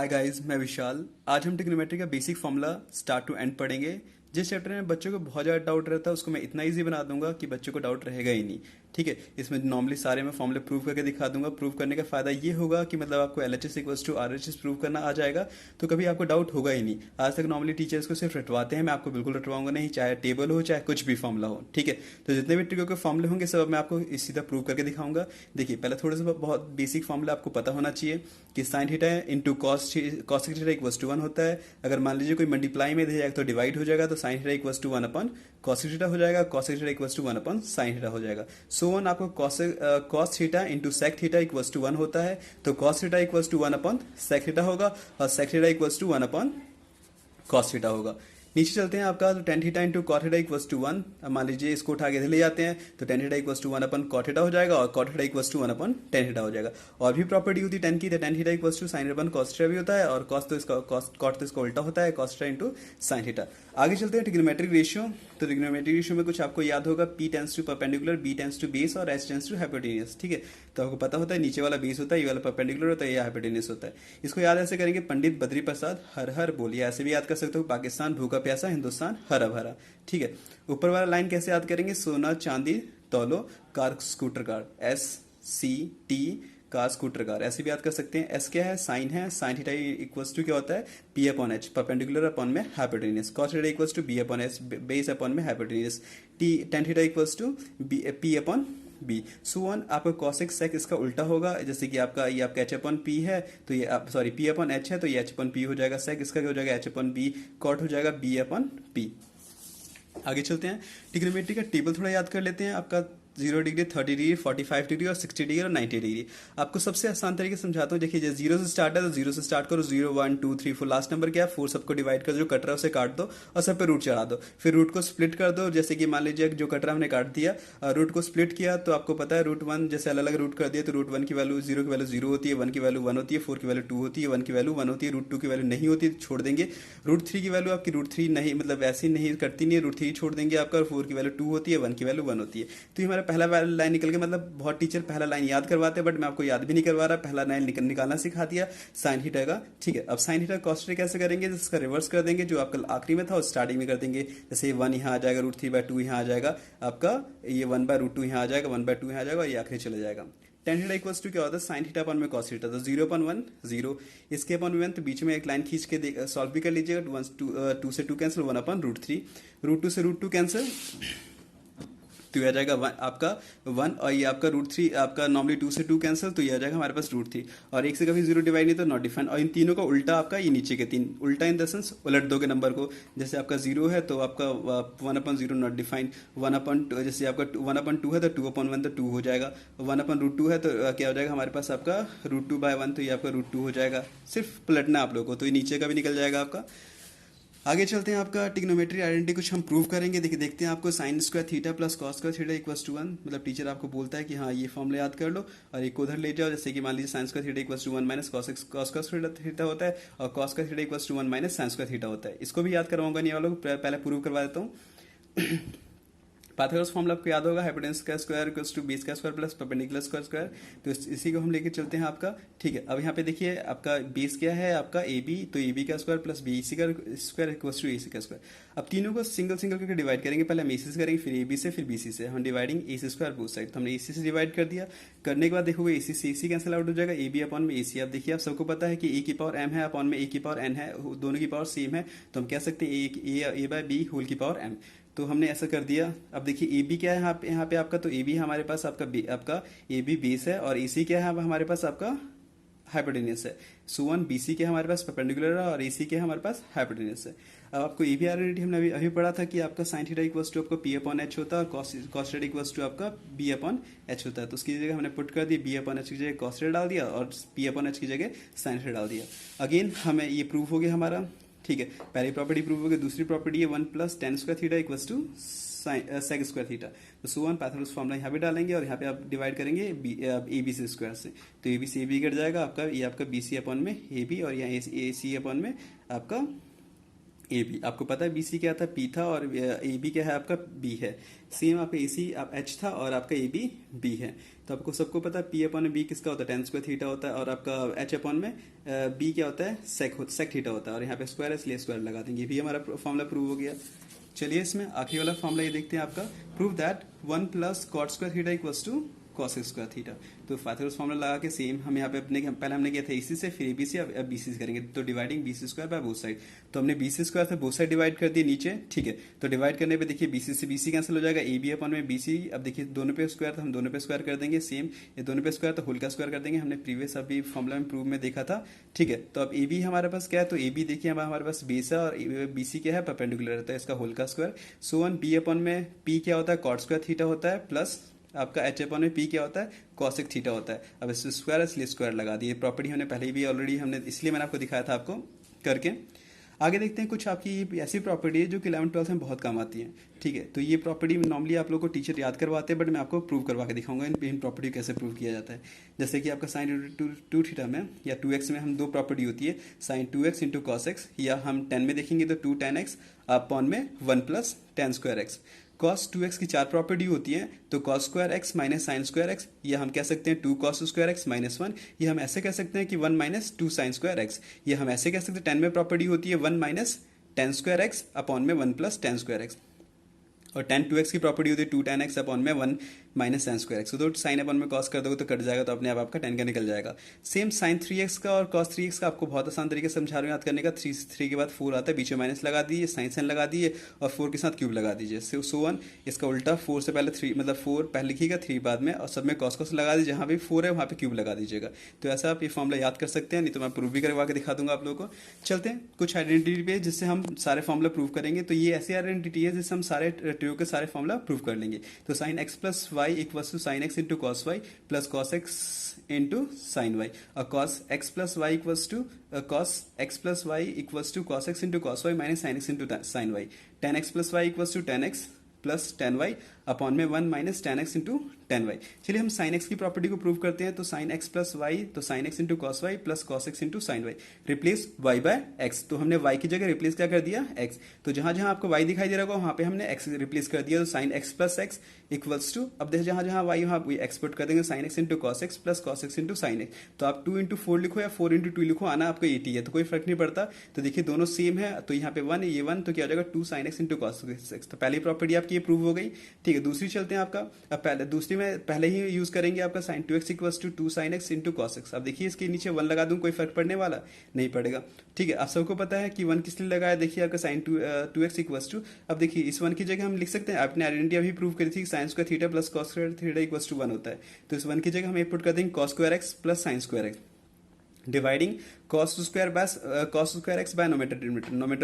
Hi guys, मैं विशाल। आज हम ट्रिग्नोमेट्री का basic formula start to end पढ़ेंगे। जिस चैप्टर में बच्चों को बहुत ज़्यादा डाउट रहता है उसको मैं इतना इजी बना दूंगा कि बच्चों को डाउट रहेगा ही नहीं। ठीक है, इसमें नॉर्मली सारे मैं फॉर्मूले प्रूव करके दिखा दूंगा। प्रूव करने का फायदा ये होगा कि मतलब आपको LHS equals to RHS prove करना आ जाएगा, तो कभी आपको डाउट होगा ही नहीं। आज तक नॉर्मली टीचर्स को सिर्फ रटवाते हैं, मैं आपको बिल्कुल रटवाऊंगा नहीं, चाहे टेबल हो चाहे कुछ भी फॉर्मूला हो। ठीक है, तो जितने भी ट्रिगो के फॉर्मूले होंगे सब मैं आपको सीधा प्रूव करके दिखाऊंगा। देखिए, पहले थोड़ा सा बहुत बेसिक फॉर्मूला आपको पता होना चाहिए कि sine theta into cos theta equals to 1 होता है। अगर मान लीजिए कोई मल्टीप्लाई में दिया जाएगा तो डिवाइड हो जाएगा, तो sine theta equals to 1 upon cos theta हो जाएगा, cos theta equals to 1 upon sine theta हो जाएगा। सो वन आपको cos theta into sec theta equals to 1 होता है, तो cos theta equals to 1 upon sec theta होगा और sec theta equals to 1 upon cos theta होगा। नीचे चलते हैं आपका, तो tan theta into cot theta equals to 1। अब मान लीजिए इसको उठा के इधर ले जाते हैं, तो tan theta equals to 1 upon cot theta हो जाएगा और cot theta equals to 1 upon tan theta हो जाएगा। और भी प्रॉपर्टी होती है टेन की, तो tan theta equals to sine upon cos theta भी होता है, और कॉस तो इसका कॉट तो इसका उल्टा होता है, cos theta into sine theta. आगे चलते हैं ट्रिग्नोमेट्रिक रेशियो। तो ट्रिग्नोमेट्रिक रेशियो में कुछ आपको याद होगा, P tends to perpendicular, B tends to base और H टेंस टू हाइपोटेनियस। ठीक है, तो आपको पता होता है नीचे वाला बेस होता है, ये वाला परपेंडिकुलर होता है, ये हाइपोटेनियस होता है। इसको याद ऐसे करेंगे, पंडित बद्री प्रसाद हर हर बोलिए, ऐसे भी याद कर सकते हो। पाकिस्तान भूखा प्यासा, हिंदुस्तान हरा भरा। ठीक है, ऊपर वाला लाइन कैसे याद करेंगे, सोना चांदी तौलो car scooter car, SCT car scooter car, ऐसे भी याद कर सकते हैं। एस क्या है, साइन है, साइन थीटा इक्वल्स टू क्या होता है, P upon H, perpendicular upon में hypotenuse. Cos theta equals to B upon H, base upon में hypotenuse. Tan theta equals to P upon B। So one आपका cosec sec इसका उल्टा होगा, जैसे कि आपका ये आपका H अपॉन P है, तो ये सॉरी P अपॉन H है, तो ये H अपॉन P हो जाएगा। सेक इसका क्या हो जाएगा, H अपॉन B। कॉट हो जाएगा B अपॉन P। आगे चलते हैं, ट्रिग्नोमेट्री का टेबल थोड़ा याद कर लेते हैं। आपका 0 डिग्री, 30 डिग्री, 45 डिग्री और 60 डिग्री और 90 डिग्री। आपको सबसे आसान तरीके से समझाता हूँ। देखिए, जैसे 0 से स्टार्ट है तो 0 से स्टार्ट करो, 0 1 2 3 4, लास्ट नंबर क्या है 4, सबको डिवाइड कर, जो कट रहा है उसे काट दो और सब पे रूट चढ़ा दो। फिर रूट को स्प्लिट कर दो, जैसे कि मान लीजिए जो कट रहा हमने काट दिया, रूट को स्प्लिट किया तो आपको पता है रूट 1 जैसे अलग अलग रूट कर दिया, तो रूट 1 की वैल्यू 0 की वैल्यू 0 होती है, 1 की वैल्यू 1 होती है, 4 की वैल्यू 2 होती है, 1 की वैल्यू 1 होती है, रूट 2 की वैल्यू नहीं होती है, छोड़ देंगे। रूट 3 की वैल्यू आपकी रूट 3 नहीं, मतलब ऐसी नहीं करती नहीं है, रूट 3 छोड़ देंगे आपका, 4 की वैल्यू 2 होती है, 1 की वैल्यू 1 होती है। तो ये हमारा पहला लाइन निकल गया। मतलब बहुत टीचर पहला लाइन याद करवाते हैं, बट मैं आपको याद भी नहीं करवा रहा, पहला लाइन निकालना सिखा दिया साइन थीटा का। ठीक है, अब साइन थीटा कॉस थीटा कैसे करेंगे, इसका रिवर्स कर देंगे, जो आपका आखिरी में था और स्टार्टिंग में कर देंगे। जैसे ये 1 यहाँ आ जाएगा, रूट 3/2 यहाँ आ जाएगा आपका, ये 1/√2 यहाँ आ जाएगा, 1/2 यहाँ आ जाएगा और ये आखिरी चले जाएगा। टेन थीटा इक्वल्स टू क्या होता है, साइन थीटा अपन में कॉस थीटा, तो 0 अपन 1 0, इसके अपन 1, तो बीच में एक लाइन खींच के सॉल्व भी कर लीजिएगा। 2 से 2 कैंसिल, 1 अपन √3, √2 से √2 कैंसिल, तो ये आ जाएगा आपका 1, और ये आपका √3 आपका नॉर्मली 2 से 2 कैंसिल, तो ये आ जाएगा हमारे पास √3। और एक से कभी 0 डिवाइड नहीं तो नॉट डिफाइन। और इन तीनों का उल्टा आपका ये नीचे के तीन, उल्टा इन द सेंस उलट दोगे नंबर को। जैसे आपका 0 है तो आपका 1/0 नॉट डिफाइन, 1/2 जैसे आपका 1/2 है तो 2/1 तो 2 हो जाएगा, 1/√2 है तो क्या हो जाएगा हमारे पास आपका √2/1, तो ये आपका √2 हो जाएगा। सिर्फ पलटना आप लोगों को, तो ये नीचे का भी निकल जाएगा आपका। आगे चलते हैं, आपका ट्रिग्नोमेट्री आइडेंटिटी कुछ हम प्रूव करेंगे। देखते हैं आपको sine square theta plus cos square theta equals to 1, मतलब टीचर आपको बोलता है कि हाँ ये फॉर्मूला याद कर लो और एक को उधर ले जाओ। जैसे कि मान लीजिए sine square theta equals to 1 minus cos square theta होता है, और cos square theta equals to 1 minus sine square theta होता है। इसको भी याद करवाऊंगा नहीं वालों को, पहले प्रूव करवा देता हूँ। पाइथागोरस फॉर्मूला आपको याद होगा, हाइपोटेन्यूस का स्क्वायर इक्वल्स टू बेस का square plus perpendicular square square, तो इसी को हम लेके चलते हैं आपका। ठीक है, अब यहाँ पे देखिए आपका बेस क्या है आपका AB, तो AB का स्क्वायर प्लस BC का स्क्वायर इक्वल्स टू AC का स्क्वायर। अब तीनों को सिंगल सिंगल करके डिवाइड करेंगे, पहले हम AC से करेंगे, फिर AB से, फिर BC से। हम dividing AC square both side, तो हमने AC से डिवाइड कर दिया। करने के बाद देखोगे AC से AC कैंसिल आउट हो जाएगा, AB अपॉन में AC। अब देखिए आप सबको पता है कि A की पावर M है अपॉन में A की पावर N है, दोनों की पावर सेम है, तो हम कह सकते हैं A/B होल की पावर M। तो हमने ऐसा कर दिया। अब देखिए ए बी क्या है यहाँ पे आपका, तो ए बी हमारे पास आपका ए बी बेस है, और ए सी क्या है हमारे पास आपका हाइपोटेनियस है। सो वन बी सी के हमारे पास परपेंडिकुलर है और ए सी के हमारे पास हाइपोटेनियस है। अब आपको ए बी आइडेंटिटी हमने अभी पढ़ा था कि आपका साइन थीटा इक्वल्स टू आपका P अपॉन H होता है, और कॉस थीटा इक्वल्स टू आपका B अपॉन H होता है। तो उसकी जगह हमने पुट कर दी, B अपॉन H की जगह कॉस थीटा डाल दिया और P अपॉन H की जगह साइन थीटा डाल दिया। अगेन हमें ये प्रूव हो गया हमारा। ठीक है, पहली प्रॉपर्टी प्रूव हो गई। दूसरी प्रॉपर्टी है 1 + tan square theta equals to sec square theta. तो सो वन पाइथागोरस फॉर्मूला यहाँ पे डालेंगे और यहाँ पे आप डिवाइड करेंगे ए बी सी स्क्वायर से, तो ए बी से ए बी कट जाएगा आपका, ये आपका बी सी अपॉन में ए बी, और यहाँ ए सी अपॉन में आपका ए बी। आपको पता है बी सी क्या था, पी था, और ए बी क्या है आपका, बी है। सेम आपका ए सी आप एच था और आपका ए बी बी है। तो आपको सबको पता है पी अपॉन में बी किसका होता है, टेन स्क्वायर थीटा होता है, और आपका एच अपॉन में बी क्या होता है, सेक थीटा होता है, और यहाँ पे स्क्वायर है इसलिए स्क्वायर लगा देंगे। भी हमारा फॉर्मूला प्रूव हो गया। चलिए इसमें आखिरी वाला फॉर्मूला ये देखते हैं आपका, prove that 1 plus cot square theta equals to cos square theta. तो फाइथागोरस फॉर्मूला लगा के सेम हम यहाँ पे पहले हमने किया था एसी से, फिर एबी से, अब बीसी से करेंगे। तो dividing BC square by both side, तो हमने बीसी स्क्वायर से बोथ साइड डिवाइड कर दिए नीचे, ठीक है। तो डिवाइड करने पे देखिए बीसी से बीसी कैंसिल हो जाएगा, ए बी अपॉन में बीसी। अब देखिए दोनों पे स्क्वायर था, हम दोनों पे स्क्वायर कर देंगे सेम, ये दोनों पे स्क्वायर तो होल का स्क्वायर कर देंगे, हमने प्रीवियस अभी फॉर्मूला में प्रूव में देखा था, ठीक है। तो अब ए बी हमारे पास क्या है, तो ए बी देखिए हमारे पास बेस है और बीसी क्या है, परपेंडिकुलर रहता है, इसका होल का square. So one B upon में पी क्या होता है, कॉट स्क्वायर थीटा होता है, प्लस आपका एच अपॉन में पी क्या होता है, कॉसेक थीटा होता है। अब इस स्क्वायर इसलिए स्क्वायर लगा दिए। प्रॉपर्टी हमने पहले भी ऑलरेडी हमने, इसलिए मैंने आपको दिखाया था आपको करके। आगे देखते हैं कुछ आपकी ऐसी प्रॉपर्टी है जो कि 11-12 में बहुत काम आती है, ठीक है। तो ये प्रॉपर्टी नॉर्मली आप लोगों को टीचर याद करवाते हैं, बट मैं आपको प्रूव करवा के दिखाऊंगा इन प्रॉपर्टी कैसे प्रूव किया जाता है। जैसे कि आपका साइन टू थीटा में या 2x में हम दो प्रॉपर्टी होती है, sign 2x into cos x, या हम 10 में देखेंगे तो 2 tan x अपॉन में 1 plus tan square x. cos 2x की चार प्रॉपर्टी होती है, तो cos square x minus sine square x, या हम कह सकते हैं 2 cos स्क्वायर एक्स माइनस 1, ये हम ऐसे कह सकते हैं कि 1 माइनस 2 साइन स्क्वायर एक्स, ये हम ऐसे कह सकते हैं 10 में प्रॉपर्टी होती है 1 minus tan square x upon में 1 प्लस tan स्क्वायर एक्स, और tan 2x की प्रॉपर्टी होती है 2 tan x अपॉन में 1 माइनस tan स्क्वायर एक्स। तो साइन अपॉन में कॉस कर दोगे तो कट जाएगा, तो अपने आप आपका 10 का निकल जाएगा। सेम साइन 3x का और cos 3x का आपको बहुत आसान तरीके से समझा रहे हैं याद करने का। 3 के बाद 4 आता है, बीच में माइनस लगा दीजिए, साइन लगा दिए, और 4 के साथ क्यूब लगा दीजिए। सो वन इसका उल्टा 4 से पहले 3, मतलब 4 पहले लिखिएगा, 3 बाद में, और सब में cos लगा दीजिए, जहाँ भी 4 है वहाँ पे क्यूब लगा दीजिएगा। तो ऐसा आप ये फॉर्मूला याद कर सकते हैं, नहीं तो मैं प्रूव भी करवा के दिखा दूंगा आप लोगों को। चलते हैं कुछ आइडेंटिटी पे जिससे हम सारे फॉर्मूला प्रूव करेंगे। तो ये ऐसी आइडेंटिटी है जिससे हम सारे ट्रियो के सारे फॉर्मूला प्रूव कर लेंगे। तो sine x plus y equals to sine x into cos y plus cos x into sine y, और cos x plus y equals to cos x into cos y minus sine x into sine y, tan x plus y equals to tan x plus tan y upon में 1 minus tan x into tan y. चलिए हम sine x की property को prove करते हैं। तो sine x plus y, तो sine x into cos y plus cos x into sine y, replace y by x. तो हमने वाई की जगह रिप्लेस क्या कर दिया, एक्स। तो जहां जहां आपको वाई दिखाई दे रहा होगा वहां पे हमने एक्स रिप्लेस कर दिया। तो sine x plus x equals to, अब देखिए जहां जहां वाई वहां एक्स पुट कर देंगे, sign x into cos x plus cos x into sine x. तो आप 2 इंटू 4 लिखो या 4 इंटू 2 लिखो, आना आपको 80 है, तो कोई फर्क नहीं पड़ता। तो देखिए दोनों सेम है, तो यहाँ पे 1 ये 1, तो क्या हो जाएगा 2 sine x into cos x. तो पहली प्रॉपर्टी आपकी ये प्रूव हो गई, ठीक है। दूसरी चलते हैं आपका, अब पहले दूसरी में पहले ही यूज करेंगे आपका sine 2x equals to 2 sine x into cos x. अब देखिए इसके नीचे 1 लगा दूं, कोई फर्क पड़ने वाला नहीं पड़ेगा, ठीक है। आप सबको पता है कि 1 किस लिए लगाया, देखिए आपका साइन 2x इक्वल्स टू, अब देखिए इस 1 की जगह हम लिख सकते हैं, आपने आइडेंटिटी अभी प्रूव करी थी, sine square theta plus cos square theta equals to 1 होता है। तो इस 1 की जगह हम पुट कर देंगे cos square x plus sine square x, dividing cos square x by नोमेटर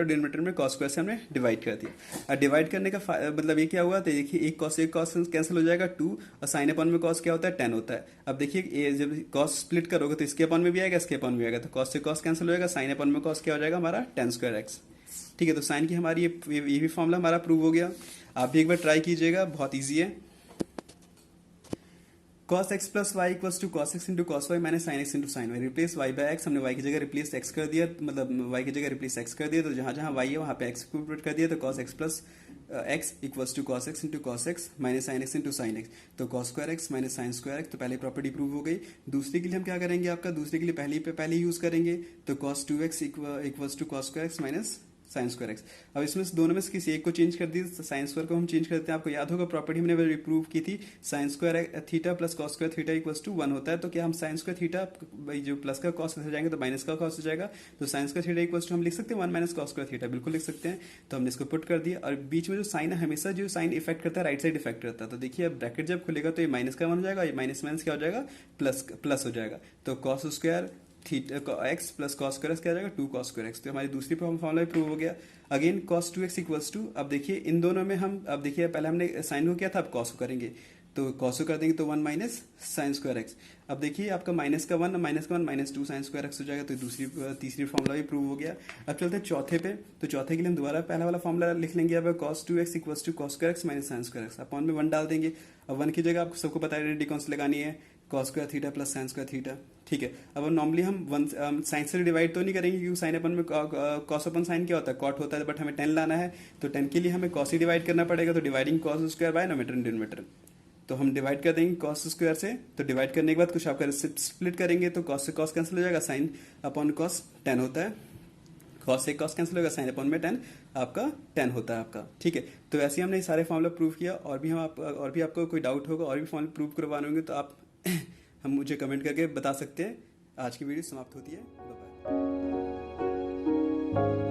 डिनोमिनेटर में cos स्क्वायर से हमने डिवाइड कर दिया। और डिवाइड करने का मतलब ये क्या हुआ, तो देखिए एक cos कैंसिल हो जाएगा 2, और साइन अपॉन में cos क्या होता है 10 होता है। अब देखिए जब cos स्प्लिट करोगे तो इसके अपॉन में भी आएगा, इसके अपॉन में आएगा, तो cos से cos कैंसिल हो जाएगा, साइन अपॉन में cos क्या हो जाएगा हमारा tan स्क्वायर एक्स, ठीक है। तो साइन की हमारी ये भी फॉर्मूला हमारा प्रूव हो गया। आप भी एक बार ट्राई कीजिएगा, बहुत ईजी है। cos x plus y equals to cos x into cos y minus sine x into sine y, replace y by x. हमने वाई की जगह रिप्लेस एक्स कर दिया, मतलब वाई की जगह रिप्लेस एक्स कर दिया, तो जहां जहां वाई है वहां पे एक्स को पुट कर दिया। तो cos x plus x equals to cos x into cos x minus sine x into sine x, तो cos square x minus sine square x. तो पहली प्रॉपर्टी प्रूव हो गई। दूसरी के लिए हम क्या करेंगे, आपका दूसरे के लिए पहले यूज करेंगे, तो cos 2x equals to cos square x minus sine square x. अब इसमें दोनों में से किसी एक को चेंज कर दिए, साइन स्क्वायर को हम चेंज करते हैं। आपको याद होगा प्रॉपर्टी हमने प्रूव की थी, sine square theta plus cos square theta equals to 1 होता है। तो क्या हम साइन स्क्वायर थीटा जो प्लस का कॉस हो जाएंगे तो माइनस का कॉस हो जाएगा, तो sine square theta equals to हम लिख सकते हैं 1 माइनस कॉस स्क्वायर थीटा, बिल्कुल लिख सकते हैं। तो हमने इसको पुट कर दिया, और बीच में जो साइन है हमेशा जो साइन इफेक्ट करता है राइट साइड इफेक्ट करता है। तो देखिए अब ब्रैकेट जब खुलेगा तो ये माइनस का 1 हो जाएगा, ये माइनस माइनस क्या हो जाएगा, प्लस हो जाएगा। तो cos square theta x plus cos square x क्या आ जाएगा 2 कॉस स्क्वायर एक्स। तो हमारी दूसरी फॉर्मूला भी प्रूव हो गया। Again cos 2x equals to, अब देखिए इन दोनों में हम, अब देखिए पहले हमने साइन को किया था, अब cos को करेंगे, तो cos को कर देंगे तो 1 माइनस साइन स्क्वायर एक्स। अब देखिए आपका माइनस का 1 माइनस 2 साइन स्क्वायर एक्स हो जाएगा। तो तीसरी फॉर्मूला भी प्रूव हो गया। अब चलते हैं चौथे पे। तो चौथे के लिए हम दोबारा पहला वाला फॉर्मूला लिख लेंगे, अब cos 2x equals to cos square x minus sine square x, upon में 1 डाल देंगे। अब 1 की जगह आपको सबको पता है आइडेंटिटी कौन सी लगानी है, cos square theta plus sine square theta. ठीक है, अब नॉर्मली हम साइन से डिवाइड तो नहीं करेंगे क्योंकि साइन अपन में कॉस अपन साइन क्या होता है, कॉट होता है, बट हमें टेन लाना है तो टेन के लिए हमें कॉस ही डिवाइड करना पड़ेगा। तो dividing cos square by नोमीटर and denominator, तो हम डिवाइड कर देंगे कॉस स्क्वायर से। तो डिवाइड करने के बाद कुछ आपका स्प्लिट करेंगे तो कॉस से कॉस कैंसिल हो जाएगा, साइन अपॉन कॉस 10 होता है, कॉस से कॉस कैंसिल होगा, साइन अपॉन में 10 आपका 10 होता है आपका। ठीक है, तो ऐसे ही हमने सारे फॉर्मूला प्रूव किया। और भी आपको कोई डाउट होगा और भी फॉर्मूला प्रूव करवाने होंगे तो आप हम मुझे कमेंट करके बता सकते हैं। आज की वीडियो समाप्त होती है, बाय बाय।